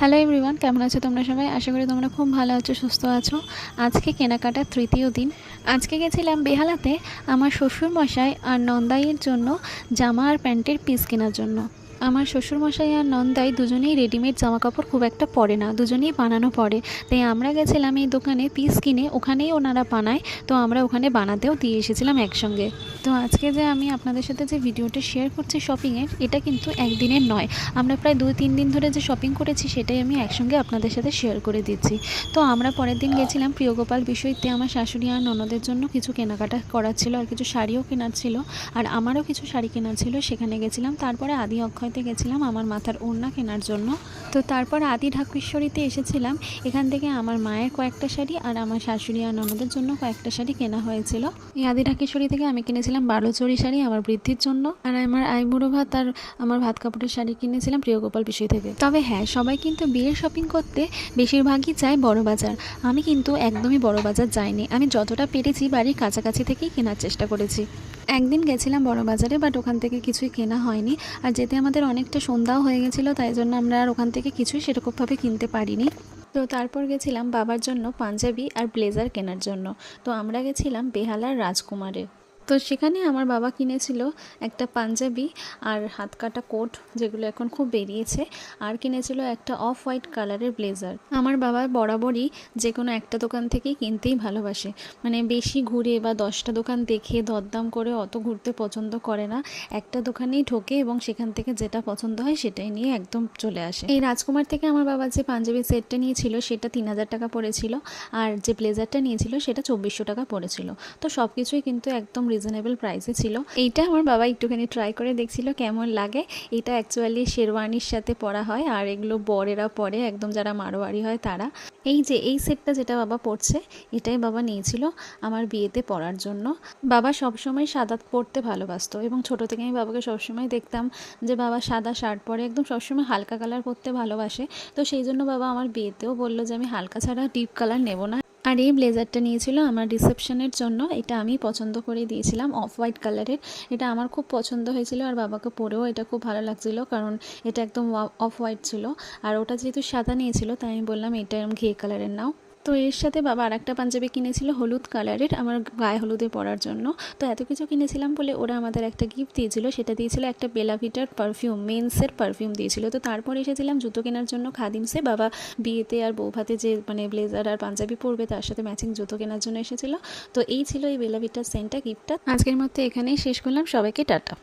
Hello everyone, কেমন আছো তোমরা সবাই? আশা করি তোমরা খুব ভালো আছো, সুস্থ আছো। আজকে কেনাকাটার তৃতীয় দিন। আজকে গেছিলাম বেহালাতে আমার শ্বশুরমশাই আর নন্দাইয়ের জন্য জামা আর প্যান্টের পিস কেনার জন্য। আমার শ্বশুরমশাই আর নন্দাই দুজনেই রেডিমেড জামা কাপড় খুব একটা পরে না, দুজনেই বানানো পরে। তাই আমরা গেছিলাম এই দোকানে পিস কিনে, ওখানেই ওনারা বানায়, তো আমরা ওখানে বানাতেও দিয়ে এসেছিলাম একসঙ্গে। তো আজকে যে আমি আপনাদের সাথে যে ভিডিওটা শেয়ার করছি শপিংয়ের, এটা কিন্তু একদিনের নয়, আমরা প্রায় 2-3 দিন ধরে যে শপিং করেছি সেটাই আমি একসঙ্গে আপনাদের সাথে শেয়ার করে দিচ্ছি। তো আমরা পরের দিন গেছিলাম প্রিয়গোপাল বিষয়তে, আমার শাশুড়ি আর ননদের জন্য কিছু কেনাকাটা করার ছিল, আর কিছু শাড়িও কেনার ছিল, আর আমারও কিছু শাড়ি কেনার ছিল, সেখানে গেছিলাম। তারপরে আদি অক্ষয়তে গেছিলাম আমার মাথার ওড়না কেনার জন্য। তো তারপর আদি ঢাকেশ্বরীতে এসেছিলাম, এখান থেকে আমার মায়ের কয়েকটা শাড়ি আর আমার শাশুড়ি আর ননদের জন্য কয়েকটা শাড়ি কেনা হয়েছিল। এই আদি ঢাকেশ্বরী থেকে আমি কিনেছিলাম 12 শাড়ি আমার বৃদ্ধির জন্য, আর আমার আইবুড়ো ভাত আর আমার ভাত কাপড়ের শাড়ি কিনেছিলাম প্রিয়গোপাল বিষয় থেকে। তবে হ্যাঁ, সবাই কিন্তু বিয়ের শপিং করতে বেশিরভাগই যায় বড় বাজার। আমি কিন্তু একদমই বড় বাজার যাইনি, আমি যতটা পেরেছি বাড়ির কাছাকাছি থেকেই কেনার চেষ্টা করেছি। একদিন গেছিলাম বড় বাজারে, বাট ওখান থেকে কিছুই কেনা হয়নি, আর যেতে আমাদের অনেকটা সন্ধ্যাও হয়ে গেছিলো, তাই জন্য আমরা আর ওখান থেকে কিছুই সেরকমভাবে কিনতে পারিনি। তো তারপর গেছিলাম বাবার জন্য পাঞ্জাবি আর ব্লেজার কেনার জন্য। তো আমরা গেছিলাম বেহালার রাজকুমারে। তো সেখানে আমার বাবা কিনেছিল একটা পাঞ্জাবি আর হাত কাটা কোট, যেগুলো এখন খুব বেরিয়েছে, আর কিনেছিল একটা অফ হোয়াইট কালারের ব্লেজার। আমার বাবা বরাবরই যে কোনো একটা দোকান থেকেই কিনতেই ভালোবাসে, মানে বেশি ঘুরে বা 10টা দোকান দেখে দরদাম করে অত ঘুরতে পছন্দ করে না। একটা দোকানেই ঢোকে এবং সেখান থেকে যেটা পছন্দ হয় সেটাই নিয়ে একদম চলে আসে। এই রাজকুমার থেকে আমার বাবা যে পাঞ্জাবি সেটটা নিয়েছিল সেটা 3000 টাকা পড়েছিল, আর যে ব্লেজারটা নিয়েছিল সেটা 2400 টাকা পড়েছিল। তো সব কিছুই কিন্তু একদম রিজনেবল প্রাইসে ছিল। এইটা আমার বাবা একটুখানি ট্রাই করে দেখছিল কেমন লাগে। এটা অ্যাকচুয়ালি শেরওয়ানির সাথে পরা হয়, আর এগুলো বরেরা পরে, একদম যারা মারোয়ারি হয় তারা। এই যে এই সেটটা যেটা বাবা পরছে, এটাই বাবা নিয়েছিল আমার বিয়েতে পরার জন্য। বাবা সবসময় সাদা পরতে ভালোবাসতো, এবং ছোটো থেকে আমি বাবাকে সবসময় দেখতাম যে বাবা সাদা শার্ট পরে, একদম সবসময় হালকা কালার পরতে ভালোবাসে। তো সেই জন্য বাবা আমার বিয়েতেও বললো যে আমি হালকা ছাড়া ডিপ কালার নেব না। আর এই ব্লেজারটা নিয়েছিল আমার রিসেপশনের জন্য, এটা আমি পছন্দ করে দিয়েছিলাম অফ হোয়াইট কালারের। এটা আমার খুব পছন্দ হয়েছিল, আর বাবাকে পরেও এটা খুব ভালো লাগছিল, কারণ এটা একদম অফ হোয়াইট ছিল। আর ওটা যেহেতু সাদা নিয়েছিল, তাই আমি বললাম এটা ঘিয়ে কালারের নাও। তো এর সাথে বাবা আর একটা পাঞ্জাবি কিনেছিল হলুদ কালারের, আমার গায়ে হলুদে পরার জন্য। তো এত কিছু কিনেছিলাম বলে ওরা আমাদের একটা গিফট দিয়েছিল, সেটা দিয়েছিল একটা বেলা ভিটার পারফিউম, মেন্সের পারফিউম দিয়েছিল। তো তারপর এসেছিলাম জুতো কেনার জন্য খাদিমসে। বাবা বিয়েতে আর বৌভাতে যে মানে ব্লেজার আর পাঞ্জাবি পরবে, তার সাথে ম্যাচিং জুতো কেনার জন্য এসেছিলো। তো এই ছিল এই বেলা ভিটার সেন্টটা, গিফটটা। আজকের মধ্যে এখানেই শেষ করলাম, সবাইকে টাটা।